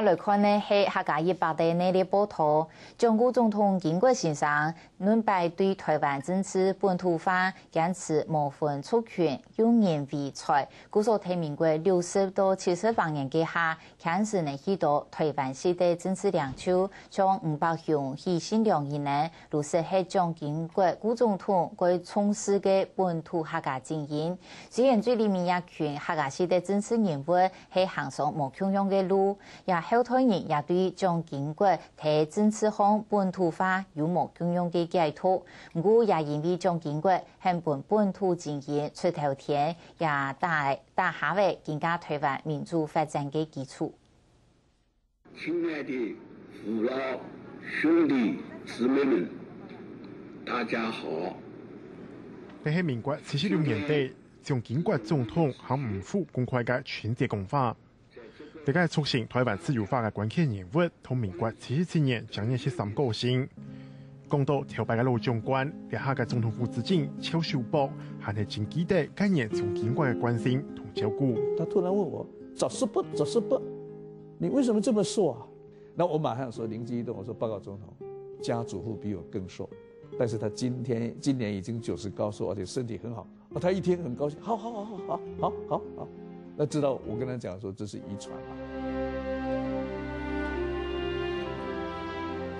来看呢，是客家100的内地报道，中国总统英国先生论拜对台湾支持本土化，坚持无分族群，用人为才，故所提名过60到70万人嘅下，开始呢许多台湾市的政治领袖，从500项牺牲2亿人，如是系将经过古总统佢从事嘅本土客家精英，虽然最里面一群客家市的政治人物係行上無共樣嘅路，也後台人也對將經過提政治項本土化有無共樣嘅解讀，不過也因為將經過向本土精英出頭天，也打下為更加台灣民主發展嘅基礎。親愛的父老兄弟姊妹們，大家好。這是民國76年底，將經過總統和吳府公開嘅春節講話。這個促成台灣自由化嘅關鍵人物，同民國77年將年13個星。講到調擺嘅老長官，列下嘅總統府資金邱秀博，還係真記得概念從經過嘅關心同照顧。他突然問我：找是不？你為什麼這麼說啊？那我馬上說靈機一動，我說報告總統，家祖父比我更瘦，但是他今年已經90高壽，而且身體很好。他一聽很高興，好。那知道我跟他講說這是遺傳嘛。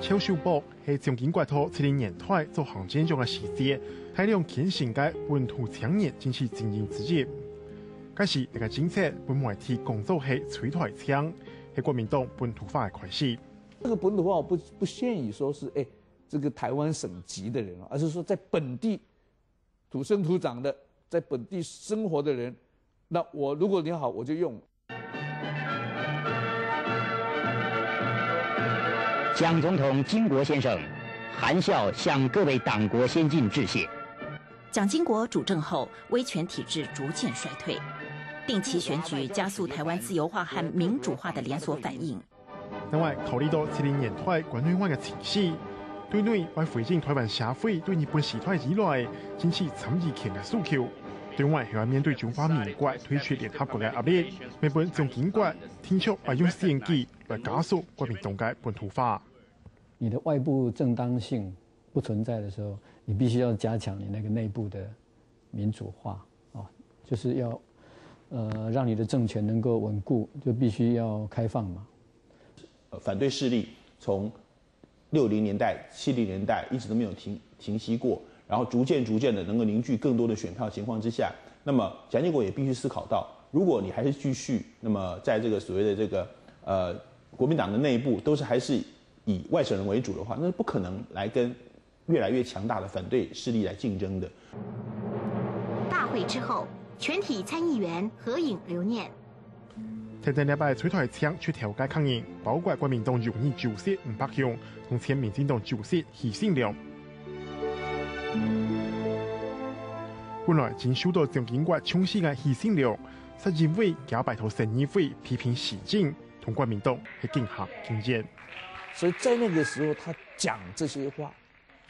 邱秀博係從經過到70年代做行政長嘅時節，大量建成嘅本土青年政治精英之一。嗰時呢個政策本媒體講做係催台槍，係國民黨本土化嘅開始。這個本土化我不限於說是這個台灣省籍的人，而是說在本地土生土長的，在本地生活的人。那我如果你好，我就用。蒋總統經國先生含笑向各位黨國先進致謝。蒋經國主政後，威權體制逐漸衰退，定期選舉加速台灣自由化和民主化的連鎖反應。另外，考慮到70年代國內外嘅情勢，對內為回應台灣社會對日本時代以來經濟參與權嘅訴求。對外係要面對中華民國退出聯合國嘅壓力，日本將經過提出要用先機來加速國民黨嘅本土化。你的外部正當性不存在的時候，你必須要加強你那個內部的民主化啊，就是要讓你的政權能夠穩固，就必須要開放嘛。反對勢力從60年代、70年代一直都沒有停息過。然後逐漸的能夠凝聚更多的選票情況之下，那麼蔣經國也必須思考到，如果你還是繼續，那麼在這個所謂的這個國民黨的內部都是還是以外省人為主的話，那是不可能來跟越來越強大的反對勢力來競爭的。大會之後，全體參議員合影留念。前陣禮拜催台槍出調解抗議，包括國民黨容議9席500項，同前民進黨9席犧牲了。本來正受到蔣經國重視嘅犧牲了，實因為假拜託省議會批評時政同國民黨係競合競爭。所以在那個時候，他講這些話，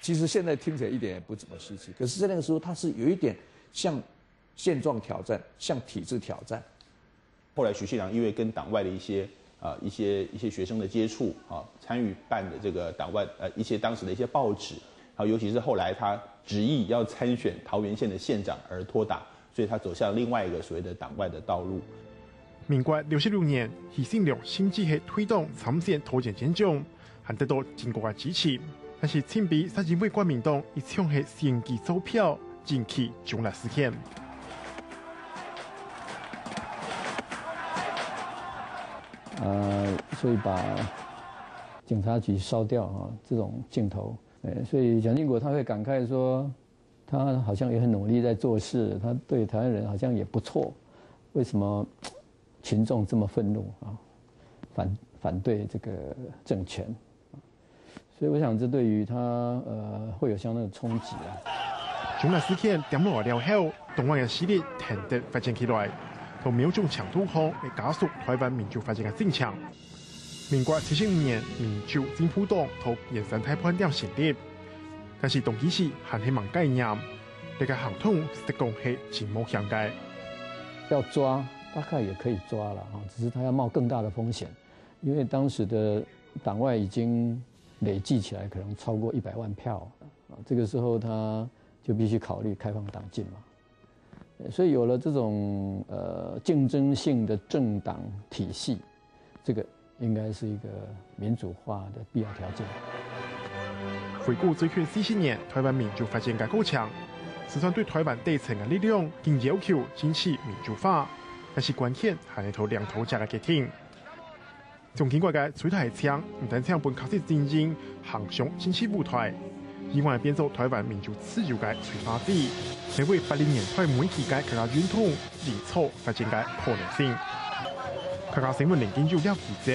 其實現在聽起來一點也不怎麼稀奇。可是，在那個時候，他是有一點向現狀挑戰，向體制挑戰。後來許信良因為跟黨外的一些學生的接觸啊，參與辦的這個黨外一些當時的一些報紙。尤其是後來他執意要參選桃園縣的縣長而脫黨，所以他走向另外一個所謂的黨外的道路。民國66年，犧牲了甚至係推動參選桃園縣長，還得到經國嘅支持。但是前比實因為國民黨一場係選舉走票，引起重大事件。所以把警察局燒掉啊，這種鏡頭。所以蔣經國他會感慨說，他好像也很努力在做事，他對台灣人好像也不錯，為什麼群眾這麼憤怒啊？反對這個政權，所以我想這對於他會有相當的衝擊啊。重大事件點落了後，黨外嘅勢力停得發展起來，同苗種強度項嚟加速台灣民主發展嘅進程。民國75年，民主進步黨同延伸台灣兩成立，但是動機時還係蠻概念，這個行動實講係真冇相解。要抓大概也可以抓了，只是他要冒更大的風險。因为当时的党外已经累计起来可能超过100万票啊，这个时候他就必须考虑开放党禁嘛，所以有了这种竞争性的政党体系，这个应该是一个民主化的必要条件。回顾最近40年，台湾民主发展嘅高强，就算对台湾底层嘅力量，更要求坚持民主化，但是关键係一套兩頭家嘅決定。從經過嘅取台槍，唔單止本考試精英行上政治舞台，以外變做台灣民主自由嘅催化劑，成為80年代每期嘅客家運動連鎖發展嘅可能性。客家新聞零研究廖記者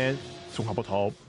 綜合報道。